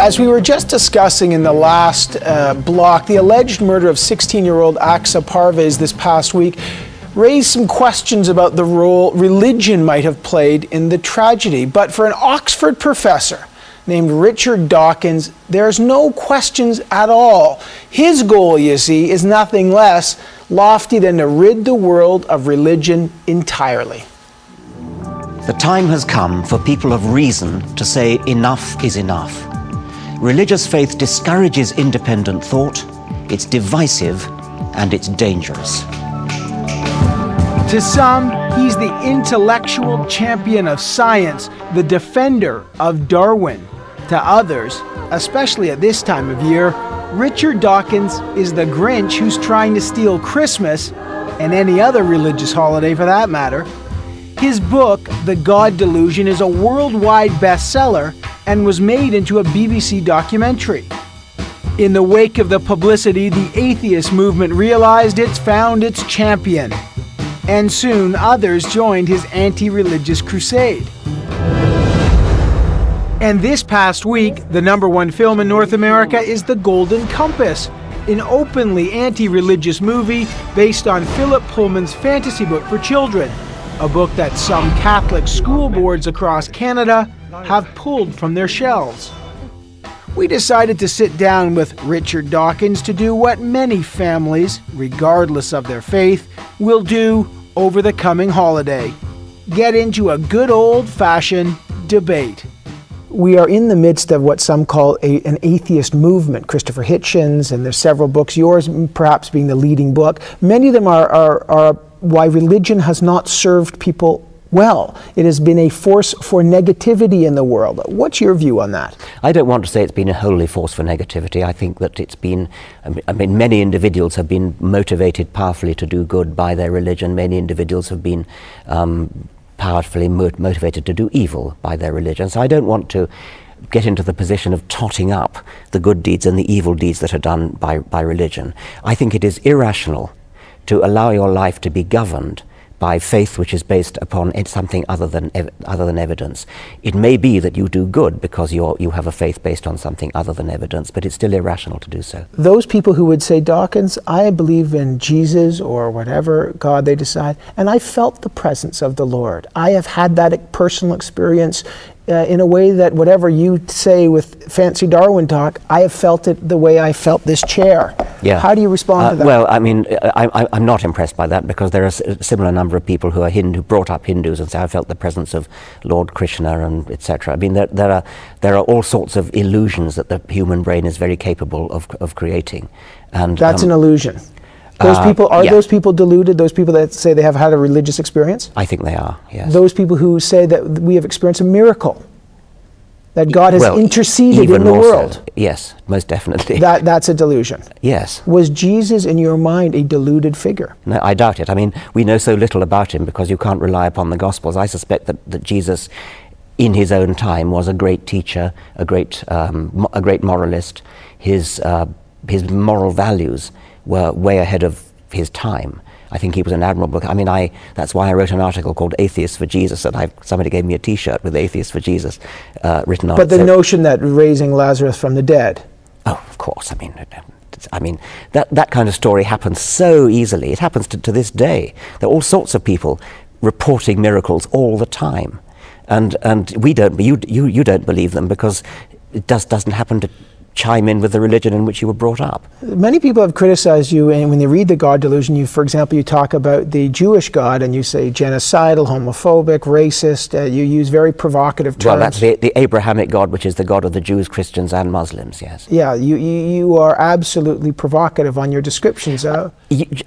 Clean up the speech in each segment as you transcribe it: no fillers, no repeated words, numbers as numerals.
As we were just discussing in the last block, the alleged murder of 16-year-old Aksa Parvez this past week raised some questions about the role religion might have played in the tragedy. But for an Oxford professor named Richard Dawkins, there's no questions at all. His goal, you see, is nothing less lofty than to rid the world of religion entirely. The time has come for people of reason to say enough is enough. Religious faith discourages independent thought, it's divisive, and it's dangerous. To some, he's the intellectual champion of science, the defender of Darwin. To others, especially at this time of year, Richard Dawkins is the Grinch who's trying to steal Christmas, and any other religious holiday for that matter. His book, The God Delusion, is a worldwide bestseller and was made into a BBC documentary. In the wake of the publicity, the atheist movement realized it's found its champion. And soon others joined his anti-religious crusade. And this past week, the #1 film in North America is The Golden Compass, an openly anti-religious movie based on Philip Pullman's fantasy book for children, a book that some Catholic school boards across Canada have pulled from their shelves. We decided to sit down with Richard Dawkins to do what many families, regardless of their faith, will do over the coming holiday: get into a good old-fashioned debate. We are in the midst of what some call an atheist movement. Christopher Hitchens, and there's several books, yours perhaps being the leading book. Many of them are why religion has not served people well. It has been a force for negativity in the world. What's your view on that? I don't want to say it's been a wholly force for negativity. I think that it's been, I mean, many individuals have been motivated powerfully to do good by their religion. Many individuals have been powerfully motivated to do evil by their religion. So I don't want to get into the position of totting up the good deeds and the evil deeds that are done by religion. I think it is irrational to allow your life to be governed by faith which is based upon something other than evidence. It may be that you do good because you have a faith based on something other than evidence, but it's still irrational to do so. Those people who would say, Dawkins, I believe in Jesus or whatever God they decide, and I felt the presence of the Lord. I have had that personal experience in a way that whatever you say with fancy Darwin talk, I have felt it the way I felt this chair. Yeah. How do you respond to that? Well, I mean, I'm not impressed by that, because there are a similar number of people who are Hindu, brought up Hindus, and say, I felt the presence of Lord Krishna and etc. I mean, there are all sorts of illusions that the human brain is very capable of creating. And that's an illusion. Those people, are those people deluded, those people that say they have had a religious experience? I think they are, yes. Those people who say that we have experienced a miracle, that God has interceded in the world. So. Yes, most definitely. That's a delusion. Yes. Was Jesus, in your mind, a deluded figure? No, I doubt it. I mean, we know so little about him because you can't rely upon the Gospels. I suspect that Jesus, in his own time, was a great teacher, a great moralist. His moral values were way ahead of his time. I think he was an admirable. I mean, that's why I wrote an article called "Atheists for Jesus," and somebody gave me a T-shirt with "Atheists for Jesus" written on it. But the notion that raising Lazarus from the dead. Oh, of course. I mean, that kind of story happens so easily. It happens to this day. There are all sorts of people reporting miracles all the time, and we don't. You don't believe them because it doesn't happen to chime in with the religion in which you were brought up. Many people have criticized you, and when they read The God Delusion, for example, you talk about the Jewish God, and you say genocidal, homophobic, racist. You use very provocative terms. Well, that's the Abrahamic God, which is the God of the Jews, Christians, and Muslims. Yes. Yeah, you are absolutely provocative on your descriptions.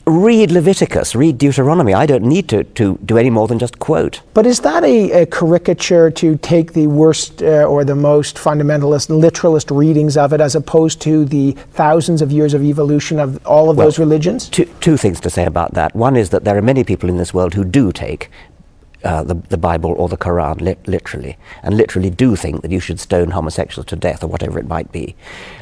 Read Leviticus, read Deuteronomy. I don't need to do any more than just quote. But is that a caricature to take the worst or the most fundamentalist, literalist readings of it, as opposed to the thousands of years of evolution of all of those religions? Two things to say about that. One is that there are many people in this world who do take the Bible or the Quran literally, and literally do think that you should stone homosexuals to death or whatever it might be.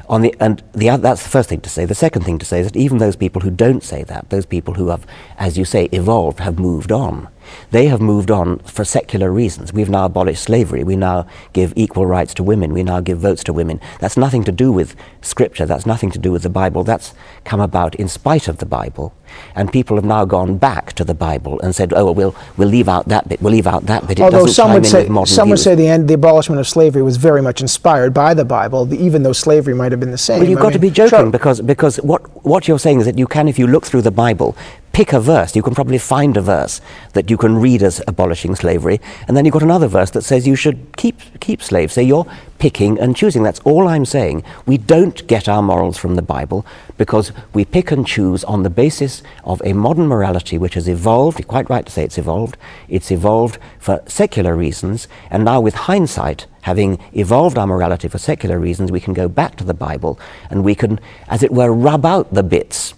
That's the first thing to say. The second thing to say is that even those people who don't say that, those people who have, as you say, evolved, have moved on. They have moved on for secular reasons. We've now abolished slavery. We now give equal rights to women. We now give votes to women. That's nothing to do with Scripture. That's nothing to do with the Bible. That's come about in spite of the Bible. And people have now gone back to the Bible and said, oh, well, we'll leave out that bit, we'll leave out that bit. Although some would say the abolishment of slavery was very much inspired by the Bible, even though slavery might have been the same. Well, you've got to be joking, because what you're saying is that you can, if you look through the Bible, pick a verse. You can probably find a verse that you can read as abolishing slavery, and then you've got another verse that says you should keep slaves. So you're picking and choosing. That's all I'm saying. We don't get our morals from the Bible because we pick and choose on the basis of a modern morality which has evolved. You're quite right to say it's evolved. It's evolved for secular reasons, and now with hindsight, having evolved our morality for secular reasons, we can go back to the Bible and we can, as it were, rub out the bits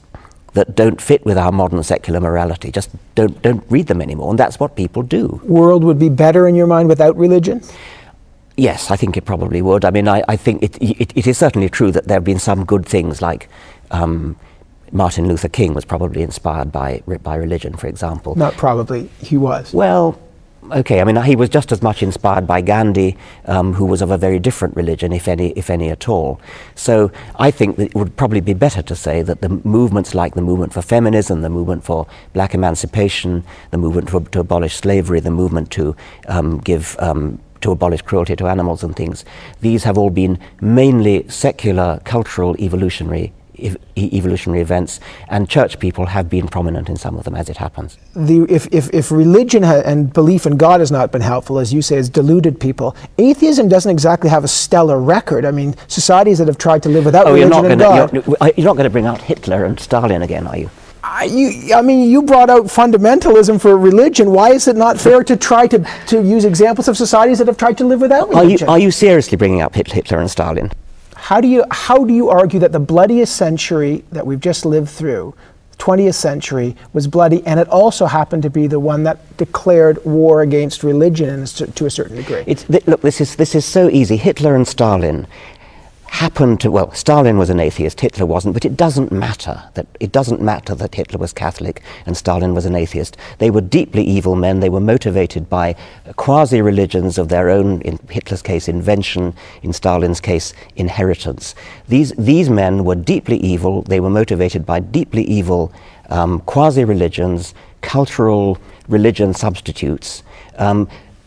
that don't fit with our modern secular morality. Just don't read them anymore, and that's what people do. World would be better in your mind without religion? Yes, I think it probably would. I mean, I think it is certainly true that there have been some good things, like Martin Luther King was probably inspired by religion, for example. Not probably, he was. Well, okay, I mean, he was just as much inspired by Gandhi, who was of a very different religion, if any at all. So I think that it would probably be better to say that the movements like the movement for feminism, the movement for black emancipation, the movement to abolish slavery, the movement to to abolish cruelty to animals and things, these have all been mainly secular, cultural, evolutionary events, and church people have been prominent in some of them, as it happens. If religion and belief in God has not been helpful, as you say, has deluded people, atheism doesn't exactly have a stellar record. I mean, societies that have tried to live without religion and God... You're not going to bring out Hitler and Stalin again, are you? I mean, you brought out fundamentalism for religion. Why is it not fair to try to use examples of societies that have tried to live without religion? Are you seriously bringing up Hitler and Stalin? How do you argue that the bloodiest century that we've just lived through, 20th century, was bloody, and it also happened to be the one that declared war against religion to a certain degree? Look, this is so easy. Hitler and Stalin happened to, well, Stalin was an atheist, Hitler wasn't, but it doesn't matter that Hitler was Catholic and Stalin was an atheist. They were deeply evil men. They were motivated by quasi-religions of their own, in Hitler's case, invention, in Stalin's case, inheritance. These men were deeply evil. They were motivated by deeply evil quasi-religions, cultural religion substitutes.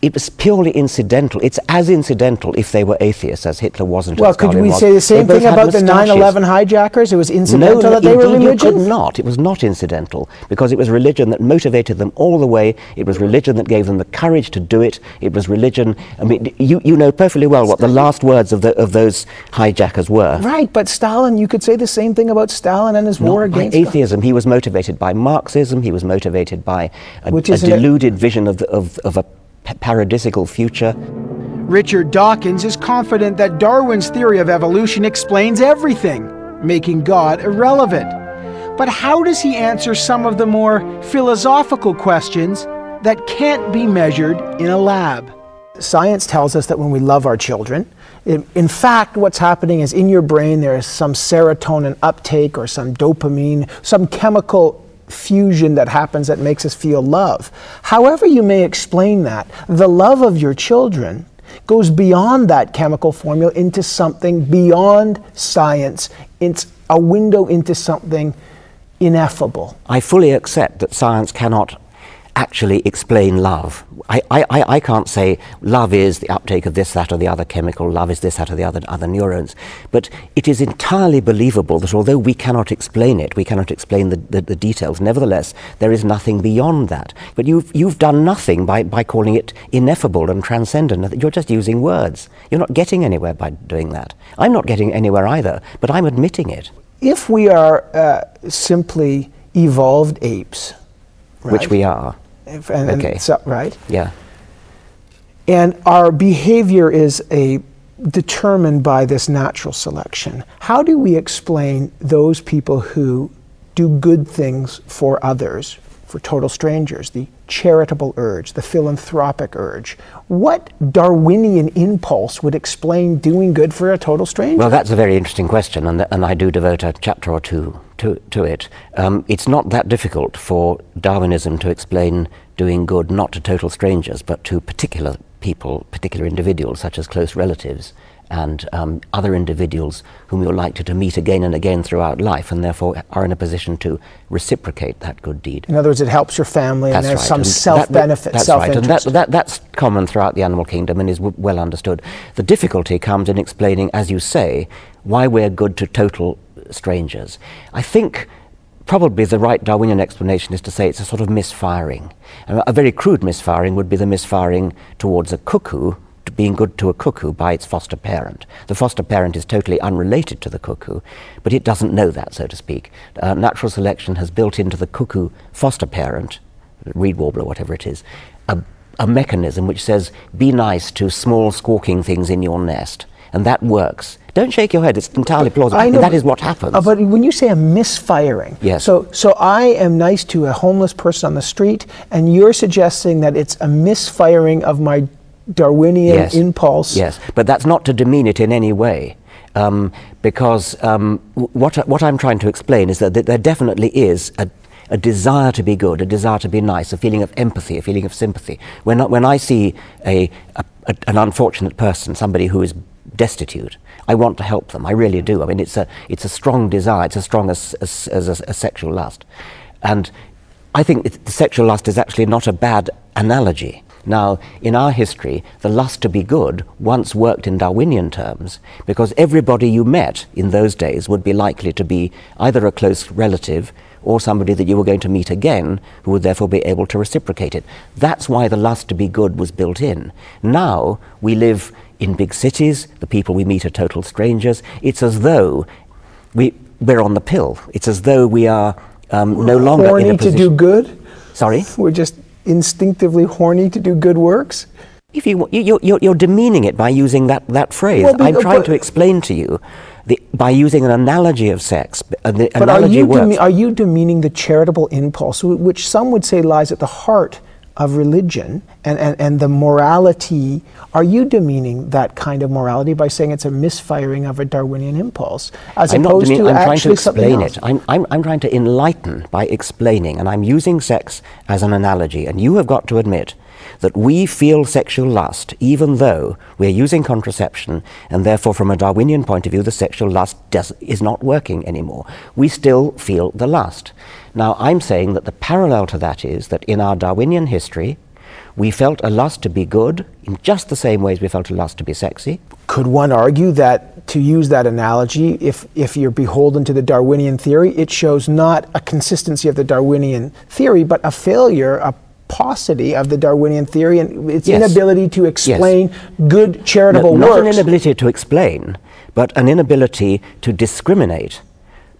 It was purely incidental. It's as incidental if they were atheists as Hitler wasn't. Well, could we say the same thing about the 9/11 hijackers? It was incidental that they were religion? You could not. It was not incidental, because it was religion that motivated them all the way. It was religion that gave them the courage to do it. It was religion. I mean, you know perfectly well what the last words of those hijackers were. Right, but Stalin, you could say the same thing about Stalin and his war against atheism. He was motivated by Marxism. He was motivated by a deluded vision of a paradisical future. Richard Dawkins is confident that Darwin's theory of evolution explains everything, making God irrelevant. But how does he answer some of the more philosophical questions that can't be measured in a lab? Science tells us that when we love our children, in fact, what's happening is in your brain there is some serotonin uptake or some dopamine, some chemical fusion that happens that makes us feel love. However you may explain that, the love of your children goes beyond that chemical formula into something beyond science. It's a window into something ineffable. I fully accept that science cannot actually explain love. I can't say love is the uptake of this, that, or the other chemical, love is this, that, or the other neurons. But it is entirely believable that although we cannot explain it, we cannot explain the details, nevertheless, there is nothing beyond that. But you've done nothing by calling it ineffable and transcendent. You're just using words. You're not getting anywhere by doing that. I'm not getting anywhere either, but I'm admitting it. If we are simply evolved apes, right? Which we are. Okay. Right? Yeah. And our behavior is determined by this natural selection. How do we explain those people who do good things for others, for total strangers, the charitable urge, the philanthropic urge? What Darwinian impulse would explain doing good for a total stranger? Well, that's a very interesting question, and I do devote a chapter or two to it. It's not that difficult for Darwinism to explain doing good not to total strangers, but to particular people, particular individuals, such as close relatives and other individuals whom you're likely to meet again and again throughout life, and therefore are in a position to reciprocate that good deed. In other words, it helps your family, and there's some self-benefit, self-interest. That's right, and that's common throughout the animal kingdom and is well understood. The difficulty comes in explaining, as you say, why we're good to total strangers. I think probably the right Darwinian explanation is to say it's a sort of misfiring. A very crude misfiring would be the misfiring towards a cuckoo, being good to a cuckoo by its foster parent. The foster parent is totally unrelated to the cuckoo, but it doesn't know that, so to speak. Natural selection has built into the cuckoo foster parent, reed warbler, whatever it is, a mechanism which says, be nice to small squawking things in your nest. And that works. Don't shake your head, it's entirely plausible. I know, that is what happens. But when you say a misfiring, yes. So I am nice to a homeless person on the street, and you're suggesting that it's a misfiring of my Darwinian impulse. Yes, but that's not to demean it in any way, because what I'm trying to explain is that there definitely is a desire to be good, a desire to be nice, a feeling of empathy, a feeling of sympathy. When I see an unfortunate person, somebody who is destitute, I want to help them. I really do. I mean, it's a strong desire. It's as strong as a sexual lust, and I think the sexual lust is actually not a bad analogy. Now, in our history, the lust to be good once worked in Darwinian terms, because everybody you met in those days would be likely to be either a close relative or somebody that you were going to meet again, who would therefore be able to reciprocate it. That's why the lust to be good was built in. Now, we live in big cities, the people we meet are total strangers. It's as though we're on the pill. It's as though we are no longer horny in a position to do good? Sorry? We're just instinctively horny to do good works? If you're demeaning it by using that phrase. Well, I'm trying to explain to you, by using an analogy of sex, the analogy works. Are you demeaning the charitable impulse, which some would say lies at the heart of religion and the morality? Are you demeaning that kind of morality by saying it's a misfiring of a Darwinian impulse, as opposed to actually something else? I'm trying to enlighten by explaining, and I'm using sex as an analogy, and you have got to admit that we feel sexual lust even though we're using contraception, and therefore from a Darwinian point of view the sexual lust is not working anymore. We still feel the lust. Now I'm saying that the parallel to that is that in our Darwinian history we felt a lust to be good in just the same ways we felt a lust to be sexy. Could one argue that, to use that analogy, if you're beholden to the Darwinian theory, it shows not a consistency of the Darwinian theory, but a failure, a paucity of the Darwinian theory and its inability to explain good charitable works? Not an inability to explain, but an inability to discriminate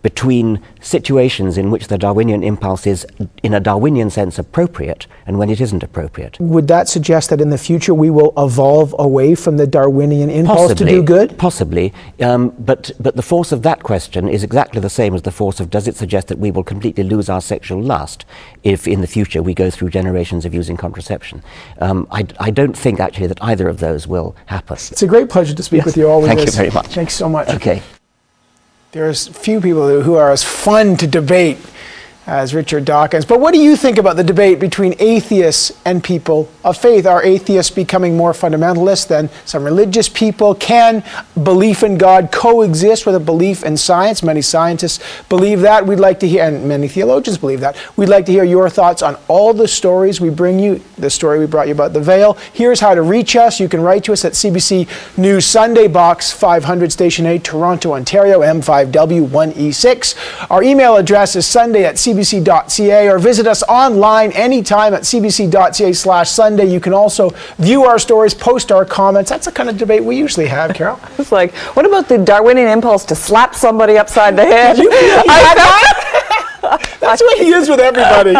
between situations in which the Darwinian impulse is, in a Darwinian sense, appropriate and when it isn't appropriate. Would that suggest that in the future we will evolve away from the Darwinian impulse to do good? Possibly, but the force of that question is exactly the same as the force of, does it suggest that we will completely lose our sexual lust if in the future we go through generations of using contraception? I don't think actually that either of those will happen. It's a great pleasure to speak with you always. Thank you very much. Thanks so much. Okay. There's few people who are as fun to debate as Richard Dawkins. But what do you think about the debate between atheists and people of faith? Are atheists becoming more fundamentalist than some religious people? Can belief in God coexist with a belief in science? Many scientists believe that. We'd like to hear, and many theologians believe that. We'd like to hear your thoughts on all the stories we bring you. The story we brought you about the veil. Here's how to reach us. You can write to us at CBC News Sunday, Box 500, Station 8, Toronto, Ontario, M5W1E6. Our email address is sunday@cbc.ca, or visit us online anytime at cbc.ca/Sunday. You can also view our stories, post our comments. That's the kind of debate we usually have, Carol. It's like, what about the Darwinian impulse to slap somebody upside the head? That's what he is with everybody.